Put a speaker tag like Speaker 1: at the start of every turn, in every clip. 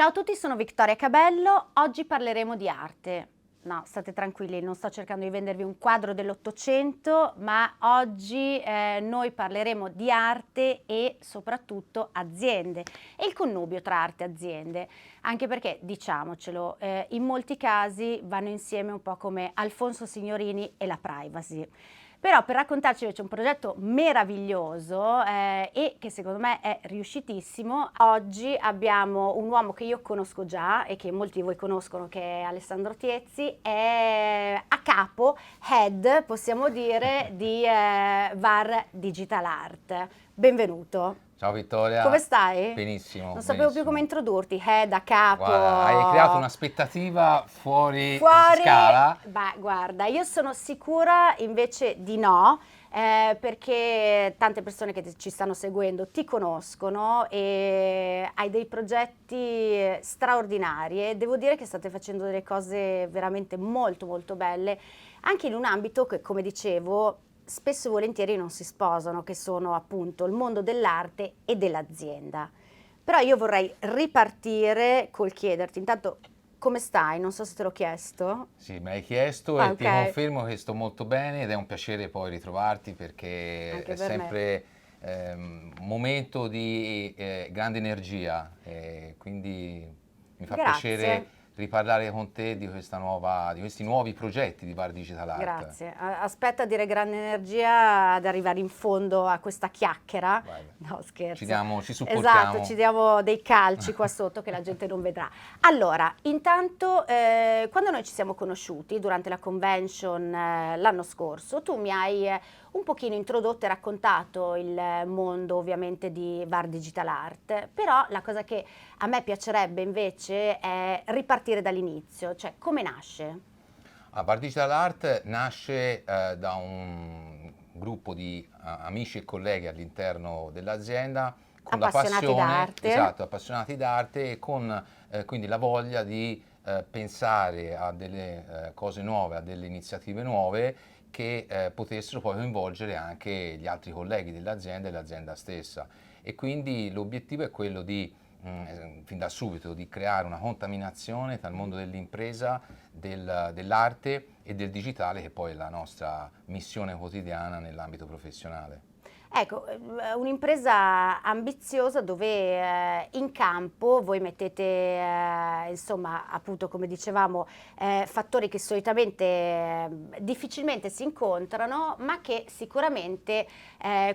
Speaker 1: Ciao a tutti, sono Vittoria Cabello, oggi parleremo di arte. No, state tranquilli, non sto cercando di vendervi un quadro dell'Ottocento, ma oggi noi parleremo di arte e soprattutto aziende e il connubio tra arte e aziende, anche perché, diciamocelo, in molti casi vanno insieme un po' come Alfonso Signorini e la privacy. Però per raccontarci invece un progetto meraviglioso e che secondo me è riuscitissimo, oggi abbiamo un uomo che io conosco già e che molti di voi conoscono, che è Alessandro Tiezzi, è a capo, head, possiamo dire, di VAR Digital Art. Benvenuto.
Speaker 2: Ciao Vittoria.
Speaker 1: Come stai?
Speaker 2: Benissimo.
Speaker 1: Non sapevo più come introdurti, head, a capo.
Speaker 2: Guarda, hai creato un'aspettativa fuori
Speaker 1: Fuori,
Speaker 2: scala.
Speaker 1: beh, guarda, io sono sicura invece di no, perché tante persone che ci stanno seguendo ti conoscono e hai dei progetti straordinari e devo dire che state facendo delle cose veramente molto molto belle, anche in un ambito che, come dicevo, spesso e volentieri non si sposano, che sono appunto il mondo dell'arte e dell'azienda. Però io vorrei ripartire col chiederti, intanto, come stai? Non so se te l'ho chiesto.
Speaker 2: Sì, me l'hai chiesto e ti confermo che sto molto bene ed è un piacere poi ritrovarti perché
Speaker 1: Anche
Speaker 2: è
Speaker 1: per
Speaker 2: sempre un momento di grande energia e quindi mi fa piacere riparlare con te di questi nuovi progetti di VAR Digital Art.
Speaker 1: Grazie. Aspetta a dire grande energia ad arrivare in fondo a questa chiacchiera.
Speaker 2: Vai.
Speaker 1: No, scherzo.
Speaker 2: Ci supportiamo.
Speaker 1: Esatto, ci diamo dei calci qua sotto che la gente non vedrà. Allora, intanto, quando noi ci siamo conosciuti durante la convention l'anno scorso, tu mi hai un pochino introdotto e raccontato il mondo ovviamente di VAR Digital Art, però la cosa che a me piacerebbe invece è ripartire dall'inizio, cioè come nasce?
Speaker 2: VAR Digital Art nasce da un gruppo di amici e colleghi all'interno dell'azienda con la passione, esatto, appassionati d'arte e con quindi la voglia di pensare a delle cose nuove, a delle iniziative nuove che potessero poi coinvolgere anche gli altri colleghi dell'azienda e l'azienda stessa. E quindi l'obiettivo è quello di fin da subito di creare una contaminazione tra il mondo dell'impresa, dell'arte e del digitale, che poi è la nostra missione quotidiana nell'ambito professionale.
Speaker 1: Ecco, un'impresa ambiziosa dove in campo voi mettete, insomma, appunto come dicevamo, fattori che solitamente difficilmente si incontrano, ma che sicuramente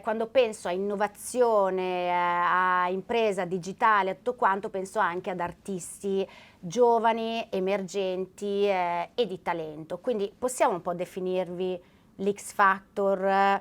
Speaker 1: quando penso a innovazione, a impresa digitale, a tutto quanto, penso anche ad artisti giovani, emergenti e di talento. Quindi possiamo un po' definirvi l'X Factor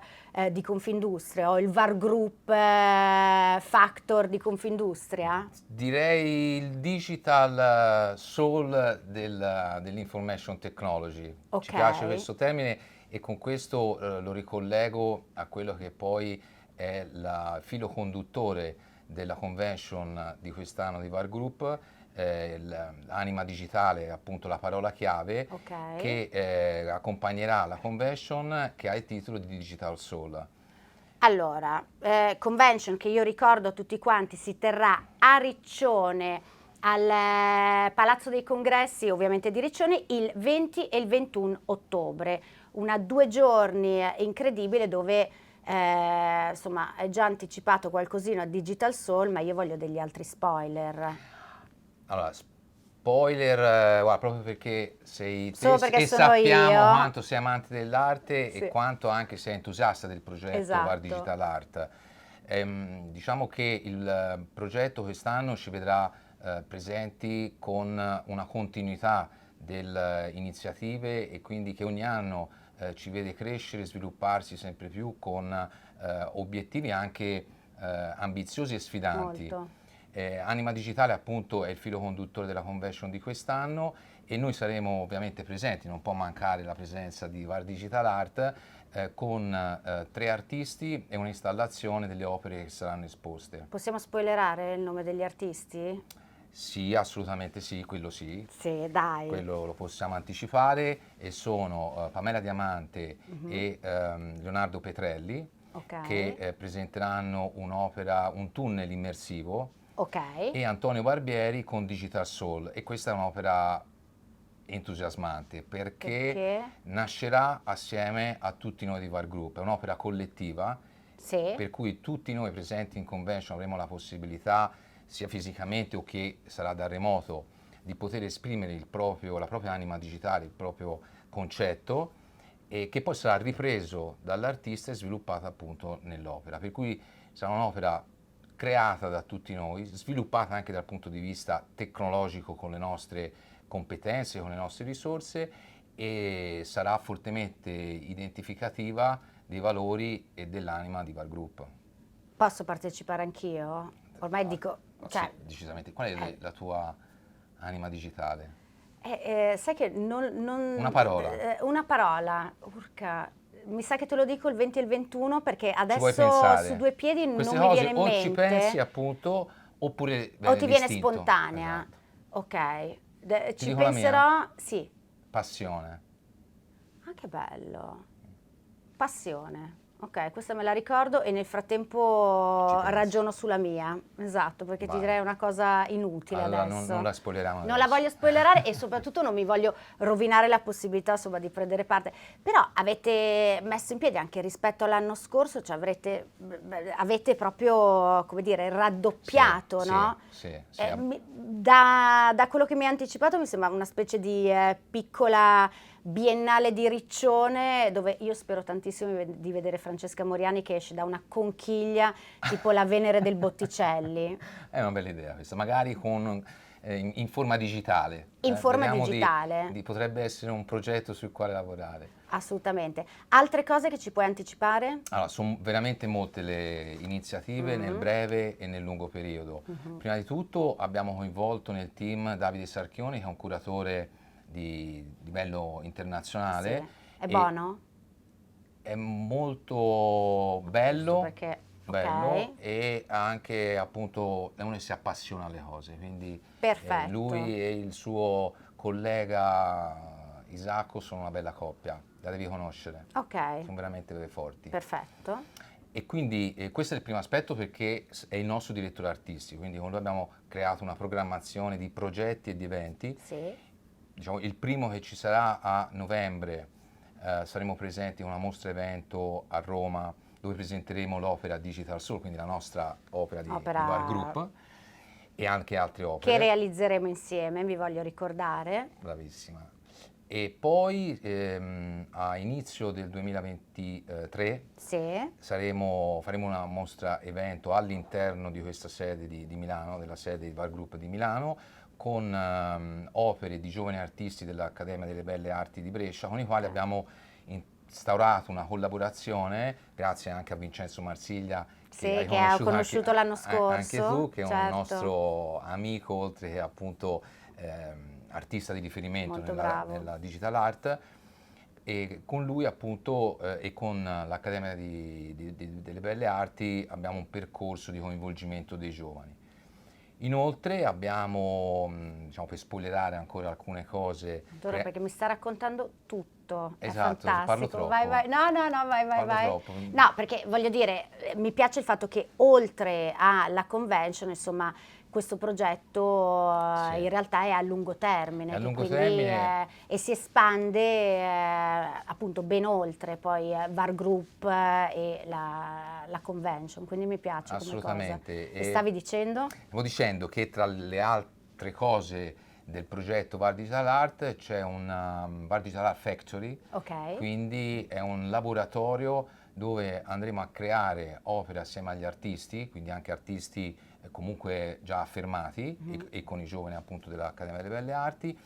Speaker 1: di Confindustria o il VAR Group Factor di Confindustria?
Speaker 2: Direi il digital soul dell'information technology.
Speaker 1: Okay.
Speaker 2: Ci piace questo termine e con questo lo ricollego a quello che poi è il filo conduttore della convention di quest'anno di VAR Group, l'anima digitale, appunto la parola chiave, che accompagnerà la convention, che ha il titolo di Digital Soul.
Speaker 1: Allora, convention che io ricordo a tutti quanti si terrà a Riccione, al Palazzo dei Congressi, ovviamente di Riccione, il 20 e il 21 ottobre. Una 2 giorni incredibile dove, insomma, è già anticipato qualcosina a Digital Soul, ma io voglio degli altri spoiler.
Speaker 2: Allora, spoiler, guarda, proprio perché sei te
Speaker 1: Solo perché
Speaker 2: e
Speaker 1: sono
Speaker 2: sappiamo
Speaker 1: io.
Speaker 2: quanto sei amante dell'arte
Speaker 1: Sì.
Speaker 2: e quanto anche sei entusiasta del progetto
Speaker 1: Esatto.
Speaker 2: VAR Digital Art. Diciamo che il progetto quest'anno ci vedrà presenti con una continuità delle iniziative e quindi che ogni anno ci vede crescere e svilupparsi sempre più con obiettivi anche ambiziosi e sfidanti.
Speaker 1: Molto.
Speaker 2: Anima Digitale appunto è il filo conduttore della convention di quest'anno e noi saremo ovviamente presenti, non può mancare la presenza di VAR Digital Art con 3 artisti e un'installazione delle opere che saranno esposte.
Speaker 1: Possiamo spoilerare il nome degli artisti?
Speaker 2: Sì, assolutamente sì, quello sì.
Speaker 1: Sì, dai.
Speaker 2: Quello lo possiamo anticipare e sono Pamela Diamante e Leonardo Petrelli che presenteranno un'opera, un tunnel immersivo
Speaker 1: Ok.
Speaker 2: e Antonio Barbieri con Digital Soul, e questa è un'opera entusiasmante perché nascerà assieme a tutti noi di VAR Group, è un'opera collettiva,
Speaker 1: sì,
Speaker 2: per cui tutti noi presenti in convention avremo la possibilità, sia fisicamente o che sarà da remoto, di poter esprimere la propria anima digitale, il proprio concetto, e che poi sarà ripreso dall'artista e sviluppato appunto nell'opera, per cui sarà un'opera creata da tutti noi, sviluppata anche dal punto di vista tecnologico con le nostre competenze, con le nostre risorse, e sarà fortemente identificativa dei valori e dell'anima di VAR Group.
Speaker 1: Posso partecipare anch'io? Ormai dico, cioè,
Speaker 2: sì, decisamente. Qual è la tua anima digitale?
Speaker 1: sai che
Speaker 2: Una parola.
Speaker 1: una parola, urca, mi sa che te lo dico il 20 e il 21 perché
Speaker 2: Ci vuoi
Speaker 1: adesso su
Speaker 2: pensare?
Speaker 1: due piedi
Speaker 2: Queste
Speaker 1: non mi
Speaker 2: cose
Speaker 1: viene in
Speaker 2: o ci pensi
Speaker 1: mente,
Speaker 2: appunto oppure
Speaker 1: o
Speaker 2: viene
Speaker 1: ti viene
Speaker 2: d'istinto.
Speaker 1: spontanea.
Speaker 2: Esatto.
Speaker 1: Ok,
Speaker 2: Ti
Speaker 1: ci
Speaker 2: dico la mia?
Speaker 1: penserò, sì.
Speaker 2: Passione.
Speaker 1: Ah, che bello. Passione. Ok, questa me la ricordo e nel frattempo
Speaker 2: Ci pensi.
Speaker 1: ragiono sulla mia. Esatto, perché ti
Speaker 2: Vai.
Speaker 1: direi una cosa inutile
Speaker 2: Allora
Speaker 1: adesso.
Speaker 2: non la spoileriamo
Speaker 1: Non la
Speaker 2: adesso.
Speaker 1: voglio spoilerare e soprattutto non mi voglio rovinare la possibilità, insomma, di prendere parte. Però avete messo in piedi anche rispetto all'anno scorso, cioè avete proprio, come dire, raddoppiato,
Speaker 2: Sì,
Speaker 1: no?
Speaker 2: sì.
Speaker 1: Da quello che mi ha anticipato mi sembra una specie di piccola biennale di Riccione, dove io spero tantissimo di vedere Francesca Moriani che esce da una conchiglia tipo la Venere del Botticelli.
Speaker 2: È una bella idea questa, magari in forma digitale.
Speaker 1: In forma
Speaker 2: Vediamo
Speaker 1: digitale.
Speaker 2: potrebbe essere un progetto sul quale lavorare.
Speaker 1: Assolutamente. Altre cose che ci puoi anticipare?
Speaker 2: Allora, sono veramente molte le iniziative nel breve e nel lungo periodo. Prima di tutto abbiamo coinvolto nel team Davide Sarchioni, che è un curatore di livello internazionale.
Speaker 1: Sì. È buono?
Speaker 2: È molto bello,
Speaker 1: Perché,
Speaker 2: bello,
Speaker 1: ok,
Speaker 2: e anche appunto è uno che si appassiona alle cose, quindi
Speaker 1: perfetto.
Speaker 2: lui e il suo collega Isacco sono una bella coppia, la devi conoscere,
Speaker 1: Ok,
Speaker 2: sono veramente forti.
Speaker 1: perfetto.
Speaker 2: E quindi questo è il primo aspetto perché è il nostro direttore artistico, quindi con lui abbiamo creato una programmazione di progetti e di eventi.
Speaker 1: Sì.
Speaker 2: Diciamo, il primo che ci sarà a novembre, saremo presenti in una mostra evento a Roma dove presenteremo l'opera Digital Soul, quindi la nostra opera di VAR Group, e anche altre opere.
Speaker 1: Che realizzeremo insieme, vi voglio ricordare.
Speaker 2: Bravissima. E poi a inizio del 2023
Speaker 1: Sì.
Speaker 2: faremo una mostra evento all'interno di questa sede di Milano, della sede di VAR Group di Milano, con opere di giovani artisti dell'Accademia delle Belle Arti di Brescia, con i quali abbiamo instaurato una collaborazione, grazie anche a Vincenzo Marsiglia,
Speaker 1: che ho conosciuto l'anno scorso.
Speaker 2: Anche tu, che è
Speaker 1: certo.
Speaker 2: un nostro amico, oltre che appunto artista di riferimento nella digital art, e con lui appunto e con l'Accademia delle Belle Arti abbiamo un percorso di coinvolgimento dei giovani. Inoltre abbiamo, diciamo, per spoilerare ancora alcune cose...
Speaker 1: Perché mi sta raccontando tutto,
Speaker 2: esatto,
Speaker 1: è fantastico.
Speaker 2: parlo troppo.
Speaker 1: Vai. No, vai.
Speaker 2: Troppo.
Speaker 1: No, perché voglio dire, mi piace il fatto che oltre alla convention, insomma, questo progetto in realtà è a lungo termine,
Speaker 2: È a lungo
Speaker 1: quindi,
Speaker 2: termine.
Speaker 1: E si espande appunto ben oltre poi VAR Group e la convention, quindi mi piace come cosa.
Speaker 2: Assolutamente.
Speaker 1: E stavi dicendo?
Speaker 2: Stavo dicendo che tra le altre cose del progetto VAR Digital Art c'è un VAR Digital Art Factory, quindi è un laboratorio dove andremo a creare opere assieme agli artisti, quindi anche artisti comunque già affermati e con i giovani appunto dell'Accademia delle Belle Arti,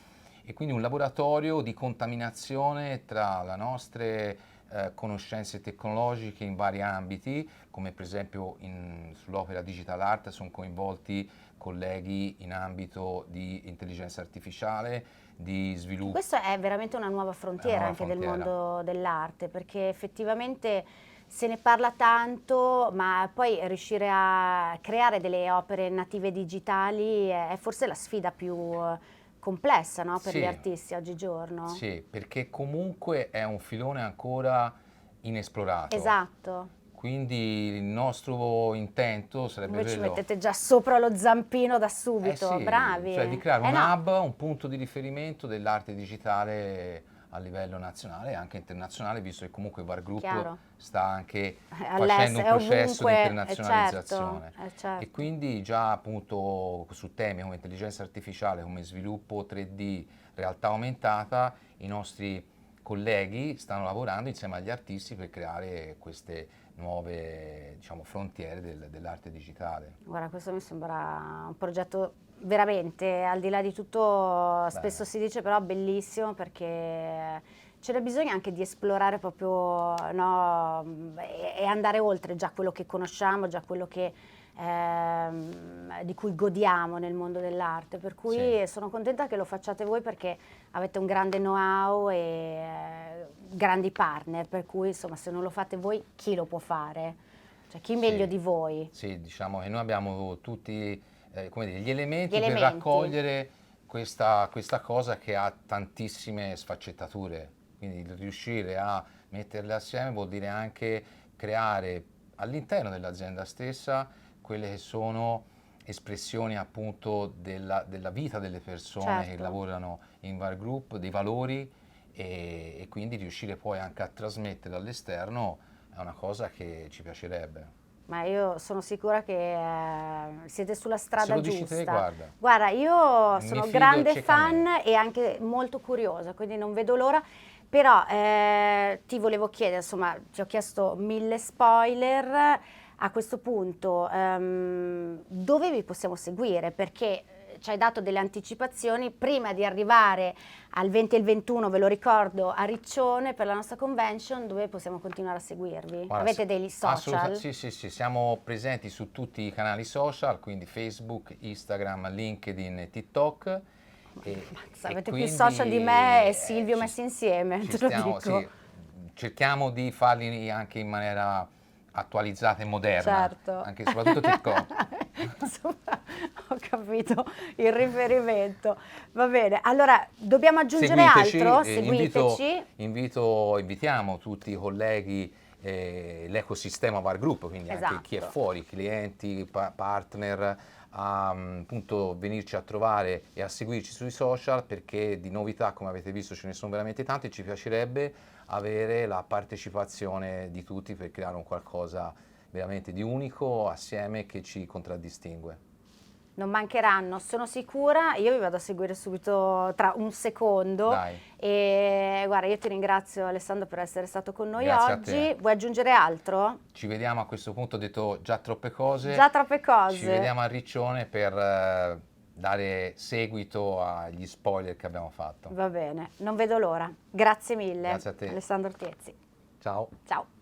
Speaker 2: e quindi un laboratorio di contaminazione tra le nostre conoscenze tecnologiche in vari ambiti, come per esempio sull'opera Digital Art sono coinvolti colleghi in ambito di intelligenza artificiale, di sviluppo.
Speaker 1: Questa è veramente una nuova frontiera anche del mondo dell'arte, perché effettivamente se ne parla tanto, ma poi riuscire a creare delle opere native digitali è forse la sfida più complessa, no, per gli artisti oggigiorno.
Speaker 2: Sì, perché comunque è un filone ancora inesplorato.
Speaker 1: Esatto.
Speaker 2: Quindi il nostro intento sarebbe
Speaker 1: Voi ci
Speaker 2: quello...
Speaker 1: mettete già sopra lo zampino da subito,
Speaker 2: sì,
Speaker 1: bravi.
Speaker 2: cioè di creare un
Speaker 1: no.
Speaker 2: hub, un punto di riferimento dell'arte digitale a livello nazionale e anche internazionale, visto che comunque VAR Group
Speaker 1: Chiaro.
Speaker 2: sta anche facendo
Speaker 1: All'estero,
Speaker 2: un
Speaker 1: è
Speaker 2: processo di
Speaker 1: ovunque,
Speaker 2: internazionalizzazione.
Speaker 1: certo.
Speaker 2: E quindi già appunto su temi come intelligenza artificiale, come sviluppo 3D, realtà aumentata, i nostri colleghi stanno lavorando insieme agli artisti per creare queste nuove, diciamo, frontiere dell'arte digitale.
Speaker 1: Guarda, questo mi sembra un progetto veramente, al di là di tutto, spesso si dice però bellissimo, perché c'era bisogno anche di esplorare proprio, no, e andare oltre già quello che conosciamo, già quello che, di cui godiamo nel mondo dell'arte, per cui sono contenta che lo facciate voi, perché avete un grande know-how e grandi partner, per cui insomma se non lo fate voi chi lo può fare? Cioè chi meglio di voi?
Speaker 2: Sì, diciamo che noi abbiamo tutti come dire, gli elementi
Speaker 1: Gli
Speaker 2: per
Speaker 1: elementi.
Speaker 2: raccogliere questa cosa che ha tantissime sfaccettature, quindi riuscire a metterle assieme vuol dire anche creare all'interno dell'azienda stessa quelle che sono espressioni appunto della vita delle persone che lavorano in VAR Group, dei valori e quindi riuscire poi anche a trasmettere all'esterno è una cosa che ci piacerebbe.
Speaker 1: Ma io sono sicura che siete sulla strada
Speaker 2: Se lo dici
Speaker 1: giusta.
Speaker 2: te, guarda.
Speaker 1: Guarda, io
Speaker 2: Mi
Speaker 1: sono
Speaker 2: fido
Speaker 1: grande
Speaker 2: ciecamente.
Speaker 1: fan e anche molto curiosa, quindi non vedo l'ora. Però ti volevo chiedere, insomma, ti ho chiesto 1000 spoiler. A questo punto, dove vi possiamo seguire? Perché ci hai dato delle anticipazioni prima di arrivare al 20 e il 21, ve lo ricordo, a Riccione per la nostra convention, dove possiamo continuare a seguirvi?
Speaker 2: Guarda,
Speaker 1: Avete degli social?
Speaker 2: Sì, siamo presenti su tutti i canali social, quindi Facebook, Instagram, LinkedIn e TikTok.
Speaker 1: Avete più
Speaker 2: quindi,
Speaker 1: social di me e Silvio messi insieme, te lo dico.
Speaker 2: Sì, cerchiamo di farli anche in maniera attualizzata e moderna,
Speaker 1: Certo.
Speaker 2: anche soprattutto TikTok.
Speaker 1: Insomma, ho capito il riferimento. Va bene, allora dobbiamo aggiungere altro? Seguiteci.
Speaker 2: Invitiamo tutti i colleghi, l'ecosistema VAR Group, quindi anche chi è fuori, clienti, partner, a appunto venirci a trovare e a seguirci sui social, perché di novità, come avete visto, ce ne sono veramente tante e ci piacerebbe avere la partecipazione di tutti per creare un qualcosa veramente di unico assieme che ci contraddistingue.
Speaker 1: Non mancheranno, sono sicura. Io vi vado a seguire subito tra un secondo.
Speaker 2: Dai.
Speaker 1: E guarda, io ti ringrazio Alessandro per essere stato con noi
Speaker 2: Grazie
Speaker 1: oggi. Vuoi aggiungere altro?
Speaker 2: Ci vediamo a questo punto, ho detto già troppe cose.
Speaker 1: Già troppe cose.
Speaker 2: Ci vediamo a Riccione per dare seguito agli spoiler che abbiamo fatto.
Speaker 1: Va bene, non vedo l'ora. Grazie mille.
Speaker 2: Grazie a te.
Speaker 1: Alessandro Tiezzi.
Speaker 2: Ciao.
Speaker 1: Ciao.